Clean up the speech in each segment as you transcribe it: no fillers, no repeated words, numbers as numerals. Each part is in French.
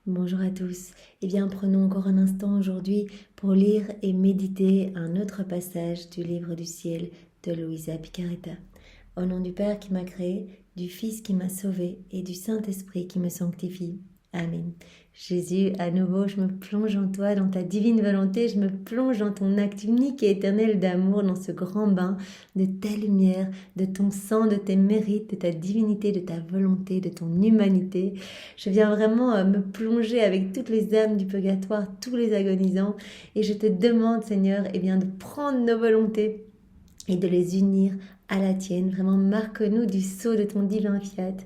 Bonjour à tous. Eh bien, prenons encore un instant aujourd'hui pour lire et méditer un autre passage du livre du ciel de Luisa Picaretta. Au nom du Père qui m'a créé, du Fils qui m'a sauvé et du Saint-Esprit qui me sanctifie. Amen. Jésus, à nouveau, je me plonge en toi, dans ta divine volonté, je me plonge dans ton acte unique et éternel d'amour, dans ce grand bain de ta lumière, de ton sang, de tes mérites, de ta divinité, de ta volonté, de ton humanité. Je viens vraiment me plonger avec toutes les âmes du purgatoire, tous les agonisants, et je te demande, Seigneur, eh bien, de prendre nos volontés et de les unir à la tienne. Vraiment, marque-nous du sceau de ton divin fiat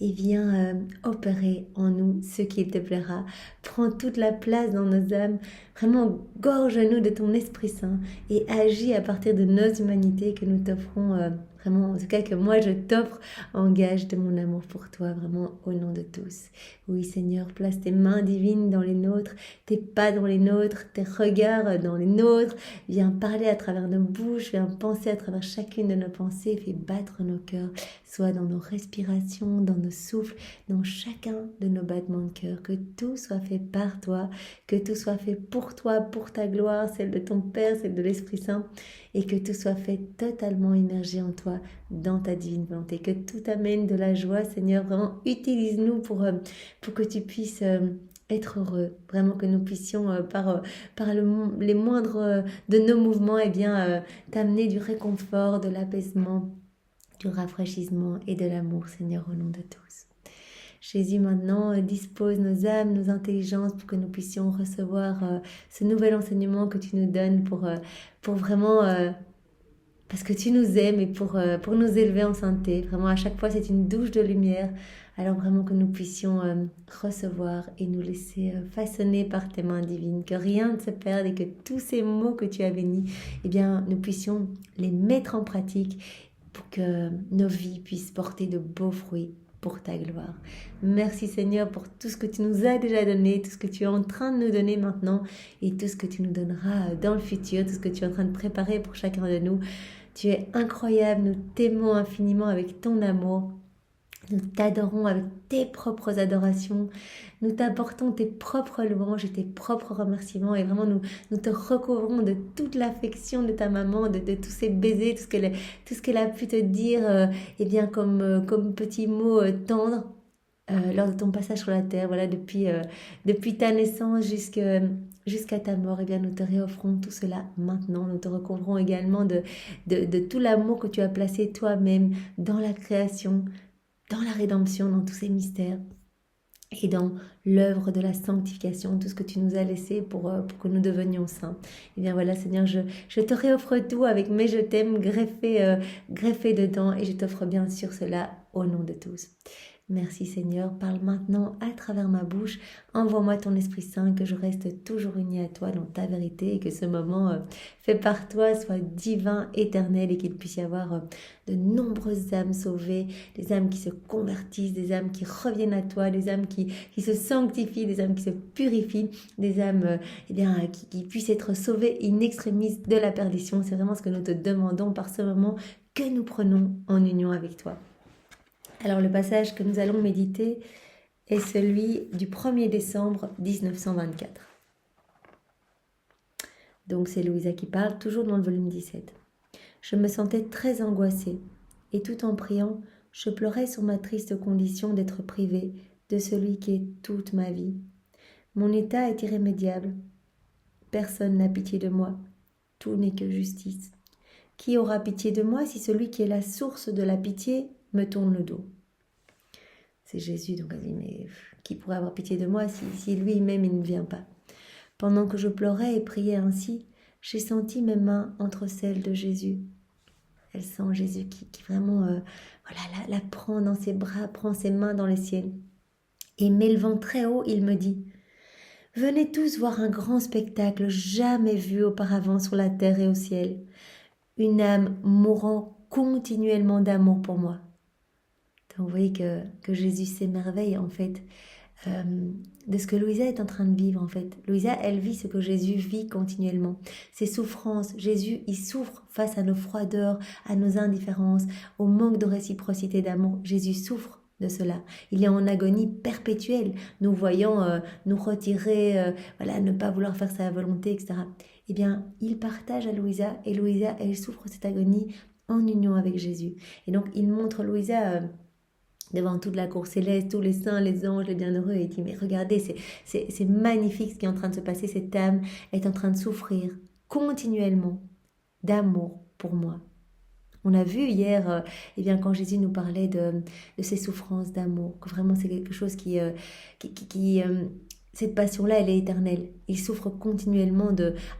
et viens opérer en nous ce qu'il te plaira. Prends toute la place dans nos âmes. Vraiment, gorge-nous de ton Esprit Saint et agis à partir de nos humanités que nous t'offrons, vraiment, en tout cas que moi je t'offre en gage de mon amour pour toi, vraiment au nom de tous. Oui, Seigneur, place tes mains divines dans les nôtres, tes pas dans les nôtres, tes regards dans les nôtres. Viens parler à travers nos bouches, viens penser à travers chacune de nos pensées, fais battre nos cœurs, soit dans nos respirations, dans nos souffles, dans chacun de nos battements de cœur. Que tout soit fait par toi, que tout soit fait pour toi, pour ta gloire, celle de ton Père, celle de l'Esprit Saint, et que tout soit fait totalement immergé en toi, dans ta divine volonté. Que tout amène de la joie, Seigneur. Vraiment, utilise-nous pour que tu puisses être heureux. Vraiment que nous puissions, les moindres de nos mouvements, eh bien, t'amener du réconfort, de l'apaisement, du rafraîchissement et de l'amour, Seigneur, au nom de tous. Jésus, maintenant, dispose nos âmes, nos intelligences pour que nous puissions recevoir ce nouvel enseignement que tu nous donnes pour vraiment... parce que tu nous aimes et pour nous élever en sainteté. Vraiment, à chaque fois, c'est une douche de lumière. Alors vraiment que nous puissions recevoir et nous laisser façonner par tes mains divines. Que rien ne se perde et que tous ces mots que tu as bénis, eh bien, nous puissions les mettre en pratique pour que nos vies puissent porter de beaux fruits pour ta gloire. Merci Seigneur pour tout ce que tu nous as déjà donné, tout ce que tu es en train de nous donner maintenant et tout ce que tu nous donneras dans le futur, tout ce que tu es en train de préparer pour chacun de nous. Tu es incroyable, nous t'aimons infiniment avec ton amour. Nous t'adorons avec tes propres adorations. Nous t'apportons tes propres louanges et tes propres remerciements. Et vraiment, nous te recouvrons de toute l'affection de ta maman, de tous ces baisers, tout ce qu'elle a pu te dire, eh bien, comme petits mots tendres lors de ton passage sur la terre. Voilà, depuis ta naissance jusqu'à ta mort, eh bien, nous te réoffrons tout cela maintenant. Nous te recouvrons également de tout l'amour que tu as placé toi-même dans la création, dans la rédemption, dans tous ces mystères et dans l'œuvre de la sanctification, tout ce que tu nous as laissé pour que nous devenions saints. Et bien voilà Seigneur, je te réoffre tout avec mes je t'aime greffé dedans et je t'offre bien sûr cela au nom de tous. Merci Seigneur, parle maintenant à travers ma bouche, envoie-moi ton Esprit Saint, que je reste toujours unie à toi dans ta vérité et que ce moment fait par toi soit divin, éternel et qu'il puisse y avoir de nombreuses âmes sauvées, des âmes qui se convertissent, des âmes qui reviennent à toi, des âmes qui se sanctifient, des âmes qui se purifient, des âmes qui puissent être sauvées in extremis de la perdition. C'est vraiment ce que nous te demandons par ce moment que nous prenons en union avec toi. Alors le passage que nous allons méditer est celui du 1er décembre 1924. Donc c'est Louisa qui parle, toujours dans le volume 17. Je me sentais très angoissée et tout en priant, je pleurais sur ma triste condition d'être privée de celui qui est toute ma vie. Mon état est irrémédiable. Personne n'a pitié de moi. Tout n'est que justice. Qui aura pitié de moi si celui qui est la source de la pitié me tourne le dos? C'est Jésus, donc elle dit, mais qui pourrait avoir pitié de moi si lui-même il ne vient pas? Pendant que je pleurais et priais ainsi, j'ai senti mes mains entre celles de Jésus. Elle sent Jésus qui vraiment la prend dans ses bras, prend ses mains dans les siennes. Et m'élevant très haut, il me dit, « Venez tous voir un grand spectacle jamais vu auparavant sur la terre et au ciel. Une âme mourant continuellement d'amour pour moi. » Donc vous voyez que Jésus s'émerveille en fait de ce que Louisa est en train de vivre en fait. Louisa, elle vit ce que Jésus vit continuellement. Ses souffrances, Jésus, il souffre face à nos froideurs, à nos indifférences, au manque de réciprocité d'amour. Jésus souffre de cela. Il est en agonie perpétuelle, nous voyant nous retirer, ne pas vouloir faire sa volonté, etc. Eh bien, il partage à Louisa, et Louisa, elle souffre cette agonie en union avec Jésus. Et donc, il montre Louisa devant toute la cour céleste, tous les saints, les anges, les bienheureux, et il dit, mais regardez, c'est magnifique ce qui est en train de se passer, cette âme est en train de souffrir continuellement d'amour pour moi. On a vu hier, quand Jésus nous parlait de ses souffrances d'amour, que vraiment c'est quelque chose cette passion-là, elle est éternelle. Il souffre continuellement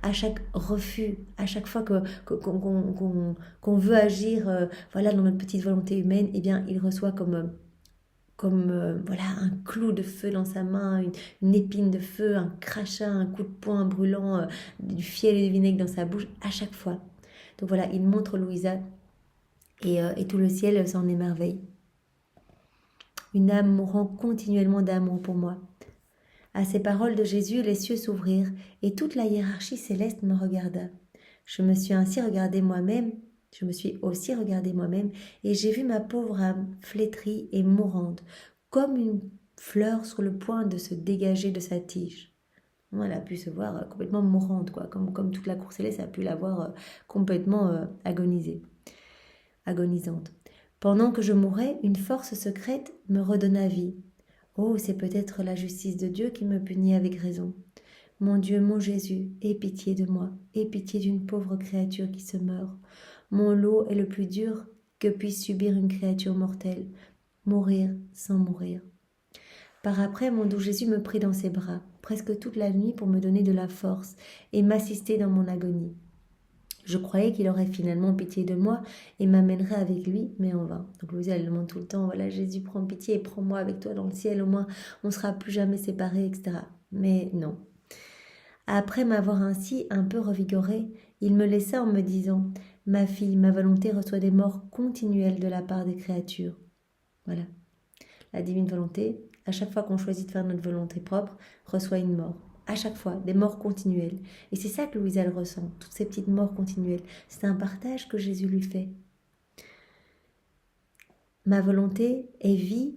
à chaque refus, à chaque fois qu'on veut agir, dans notre petite volonté humaine, il reçoit comme un clou de feu dans sa main, une épine de feu, un crachat, un coup de poing brûlant, du fiel et du vinaigre dans sa bouche, à chaque fois. Donc voilà, il montre Louisa et tout le ciel s'en émerveille. Une âme mourant continuellement d'amour pour moi. À ces paroles de Jésus, les cieux s'ouvrirent et toute la hiérarchie céleste me regarda. Je me suis aussi regardée moi-même et j'ai vu ma pauvre âme flétrie et mourante, comme une fleur sur le point de se dégager de sa tige. Elle a pu se voir complètement mourante, comme toute la cour céleste a pu la voir complètement agonisante. Pendant que je mourais, une force secrète me redonna vie. Oh, c'est peut-être la justice de Dieu qui me punit avec raison. Mon Dieu, mon Jésus, aie pitié de moi, aie pitié d'une pauvre créature qui se meurt. Mon lot est le plus dur que puisse subir une créature mortelle, mourir sans mourir. Par après, mon doux Jésus me prit dans ses bras, presque toute la nuit pour me donner de la force et m'assister dans mon agonie. Je croyais qu'il aurait finalement pitié de moi et m'amènerait avec lui, mais en vain. Donc Louisa, elle demande tout le temps, voilà, Jésus, prends pitié et prends-moi avec toi dans le ciel, au moins on ne sera plus jamais séparés, etc. Mais non. Après m'avoir ainsi un peu revigorée, il me laissa en me disant, ma fille, ma volonté reçoit des morts continuelles de la part des créatures. Voilà. La divine volonté, à chaque fois qu'on choisit de faire notre volonté propre, reçoit une mort. À chaque fois, des morts continuelles. Et c'est ça que Louisa elle ressent, toutes ces petites morts continuelles. C'est un partage que Jésus lui fait. Ma volonté est vie,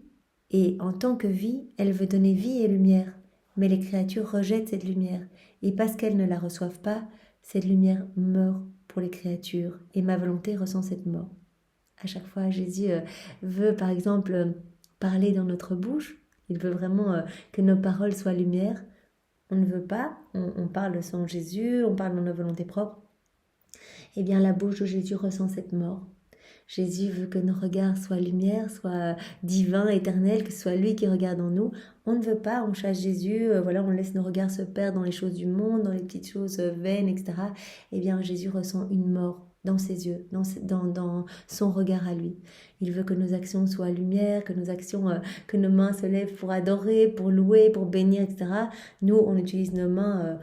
et en tant que vie, elle veut donner vie et lumière. Mais les créatures rejettent cette lumière, et parce qu'elles ne la reçoivent pas, cette lumière meurt pour les créatures, et ma volonté ressent cette mort. À chaque fois, Jésus veut, par exemple, parler dans notre bouche. Il veut vraiment que nos paroles soient lumière. On ne veut pas, on parle sans Jésus, on parle dans nos volontés propres. Eh bien, la bouche de Jésus ressent cette mort. Jésus veut que nos regards soient lumière, soient divins, éternels, que ce soit lui qui regarde en nous. On ne veut pas, on chasse Jésus, on laisse nos regards se perdre dans les choses du monde, dans les petites choses vaines, etc. Eh bien, Jésus ressent une mort dans ses yeux, dans son regard à lui. Il veut que nos actions soient lumière, que nos actions, que nos mains se lèvent pour adorer, pour louer, pour bénir, etc. Nous, on utilise nos mains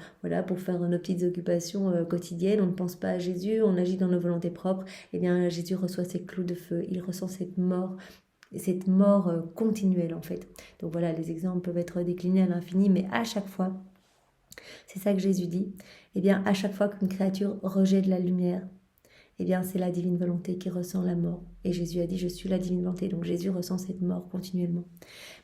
pour faire nos petites occupations quotidiennes. On ne pense pas à Jésus, on agit dans nos volontés propres. Eh bien, Jésus reçoit ces clous de feu. Il ressent cette mort continuelle en fait. Donc voilà, les exemples peuvent être déclinés à l'infini, mais à chaque fois, c'est ça que Jésus dit, eh bien à chaque fois qu'une créature rejette la lumière, eh bien c'est la divine volonté qui ressent la mort. Et Jésus a dit, je suis la divine volonté, donc Jésus ressent cette mort continuellement.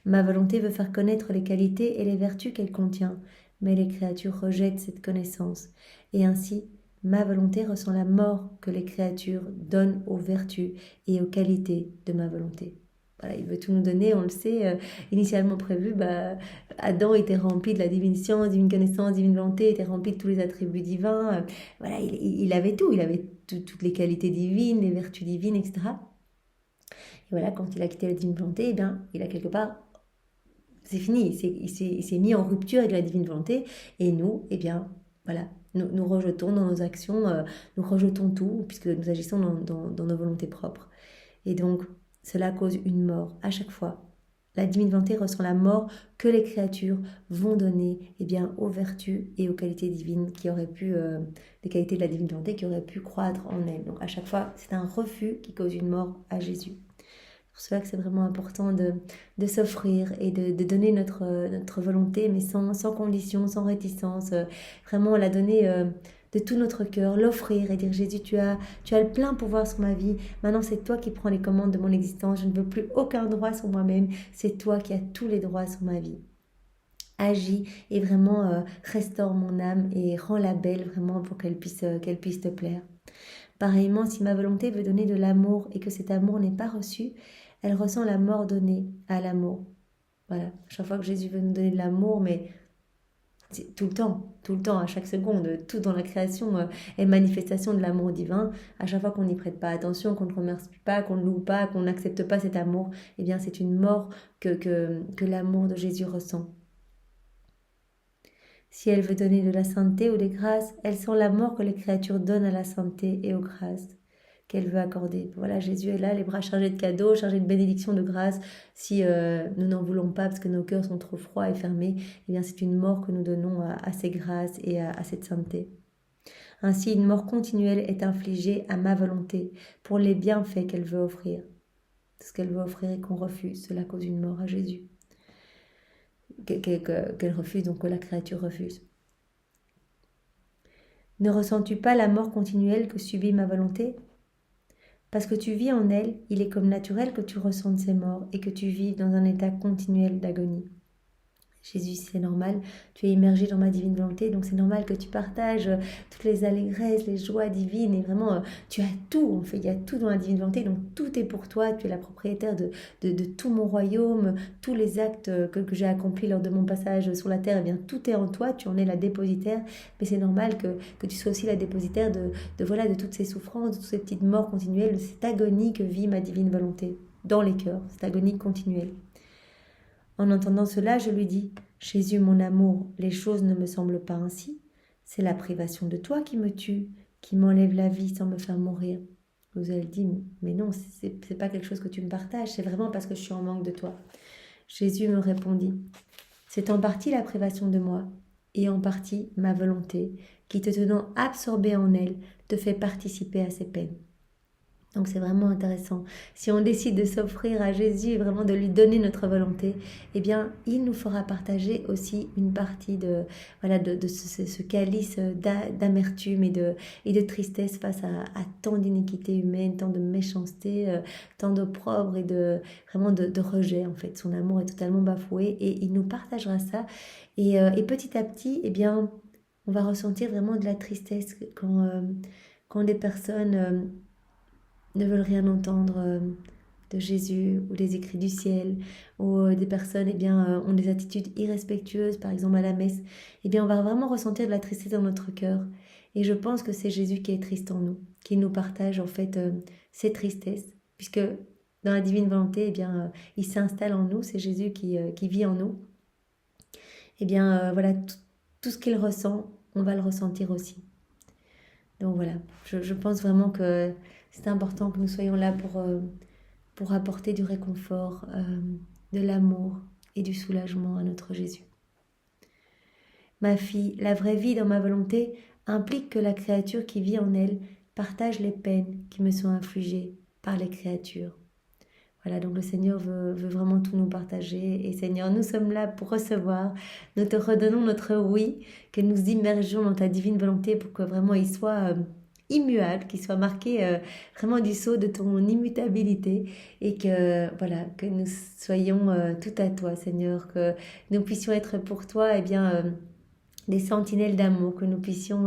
Ma volonté veut faire connaître les qualités et les vertus qu'elle contient, mais les créatures rejettent cette connaissance. Et ainsi, ma volonté ressent la mort que les créatures donnent aux vertus et aux qualités de ma volonté. Voilà, il veut tout nous donner, on le sait, initialement prévu, Adam était rempli de la divine science, divine connaissance, divine volonté, était rempli de tous les attributs divins, il avait tout, il avait toutes les qualités divines, les vertus divines, etc. Et voilà, quand il a quitté la divine volonté, eh bien, il a quelque part, c'est fini, il s'est mis en rupture avec la divine volonté, et nous, eh bien, voilà, nous rejetons dans nos actions, nous rejetons tout, puisque nous agissons dans nos volontés propres. Et donc, cela cause une mort à chaque fois. La divine volonté ressent la mort que les créatures vont donner aux vertus et aux qualités divines qui auraient pu, les qualités de la divine volonté qui auraient pu croître en elles. Donc à chaque fois, c'est un refus qui cause une mort à Jésus. C'est pour cela que c'est vraiment important de s'offrir et de donner notre volonté, mais sans condition, sans réticence. Vraiment la donner de tout notre cœur, l'offrir et dire Jésus, tu as le plein pouvoir sur ma vie. Maintenant, c'est toi qui prends les commandes de mon existence. Je ne veux plus aucun droit sur moi-même. C'est toi qui as tous les droits sur ma vie. Agis et vraiment restaure mon âme et rends-la belle vraiment pour qu'elle puisse te plaire. Pareillement, si ma volonté veut donner de l'amour et que cet amour n'est pas reçu, elle ressent la mort donnée à l'amour. Voilà, chaque fois que Jésus veut nous donner de l'amour, mais tout le temps, à chaque seconde, tout dans la création est manifestation de l'amour divin. À chaque fois qu'on n'y prête pas attention, qu'on ne remercie pas, qu'on ne loue pas, qu'on n'accepte pas cet amour, eh bien c'est une mort que l'amour de Jésus ressent. Si elle veut donner de la sainteté ou des grâces, elle sent la mort que les créatures donnent à la sainteté et aux grâces qu'elle veut accorder. Voilà, Jésus est là, les bras chargés de cadeaux, chargés de bénédictions, de grâces. Si nous n'en voulons pas parce que nos cœurs sont trop froids et fermés, eh bien c'est une mort que nous donnons à ces grâces et à cette sainteté. Ainsi, une mort continuelle est infligée à ma volonté pour les bienfaits qu'elle veut offrir. Ce qu'elle veut offrir et qu'on refuse, cela cause une mort à Jésus. Qu'elle refuse, donc que la créature refuse. Ne ressens-tu pas la mort continuelle que subit ma volonté ? Parce que tu vis en elle, il est comme naturel que tu ressentes ces morts et que tu vives dans un état continuel d'agonie. Jésus, c'est normal, tu es immergé dans ma divine volonté, donc c'est normal que tu partages toutes les allégresses, les joies divines, et vraiment, tu as tout, en fait, il y a tout dans la divine volonté, donc tout est pour toi, tu es la propriétaire de tout mon royaume, tous les actes que j'ai accomplis lors de mon passage sur la terre, eh bien, tout est en toi, tu en es la dépositaire, mais c'est normal que tu sois aussi la dépositaire de toutes ces souffrances, de toutes ces petites morts continuelles, de cette agonie que vit ma divine volonté dans les cœurs, cette agonie continuelle. En entendant cela, je lui dis « Jésus, mon amour, les choses ne me semblent pas ainsi. C'est la privation de toi qui me tue, qui m'enlève la vie sans me faire mourir. » Vous allez dire « Mais non, c'est pas quelque chose que tu me partages, c'est vraiment parce que je suis en manque de toi. » Jésus me répondit « C'est en partie la privation de moi, et en partie ma volonté, qui te tenant absorbé en elle, te fait participer à ses peines. » Donc c'est vraiment intéressant. Si on décide de s'offrir à Jésus et vraiment de lui donner notre volonté, eh bien, il nous fera partager aussi une partie de ce calice d'amertume et de tristesse face à tant d'iniquités humaines, tant de méchanceté, tant d'opprobre et vraiment de rejet en fait. Son amour est totalement bafoué et il nous partagera ça. Et petit à petit, eh bien, on va ressentir vraiment de la tristesse quand des personnes ne veulent rien entendre de Jésus ou des écrits du ciel, ou des personnes ont des attitudes irrespectueuses, par exemple à la messe, eh bien on va vraiment ressentir de la tristesse dans notre cœur. Et je pense que c'est Jésus qui est triste en nous, qui nous partage en fait ses tristesses, puisque dans la divine volonté, eh bien il s'installe en nous, c'est Jésus qui vit en nous. Eh bien voilà, tout ce qu'il ressent, on va le ressentir aussi. Donc voilà, je pense vraiment que c'est important que nous soyons là pour apporter du réconfort, de l'amour et du soulagement à notre Jésus. Ma fille, la vraie vie dans ma volonté implique que la créature qui vit en elle partage les peines qui me sont infligées par les créatures. Voilà, donc le Seigneur veut vraiment tout nous partager. Et Seigneur, nous sommes là pour recevoir. Nous te redonnons notre oui, que nous immergions dans ta divine volonté pour que vraiment il soit immuable, qu'il soit marqué vraiment du sceau de ton immutabilité. Et que nous soyons tout à toi, Seigneur. Que nous puissions être pour toi, des sentinelles d'amour. Que nous puissions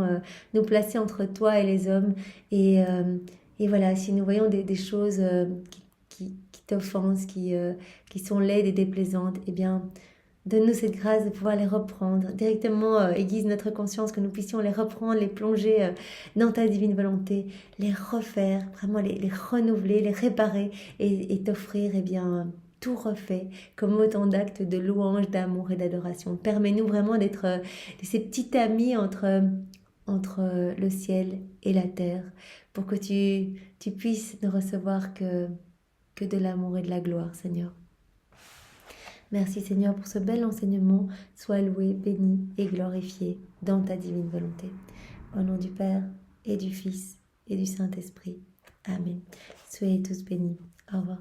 nous placer entre toi et les hommes. Et voilà, si nous voyons des choses qui t'offensent, qui sont laides et déplaisantes, eh bien, donne-nous cette grâce de pouvoir les reprendre. Directement, aiguise notre conscience, que nous puissions les reprendre, les plonger dans ta divine volonté, les refaire, vraiment les renouveler, les réparer et t'offrir, tout refait comme autant d'actes de louange, d'amour et d'adoration. Permets-nous vraiment d'être ces petits amis entre le ciel et la terre, pour que tu puisses ne recevoir que de l'amour et de la gloire, Seigneur. Merci, Seigneur, pour ce bel enseignement. Sois loué, béni et glorifié dans ta divine volonté. Au nom du Père et du Fils et du Saint-Esprit. Amen. Soyez tous bénis. Au revoir.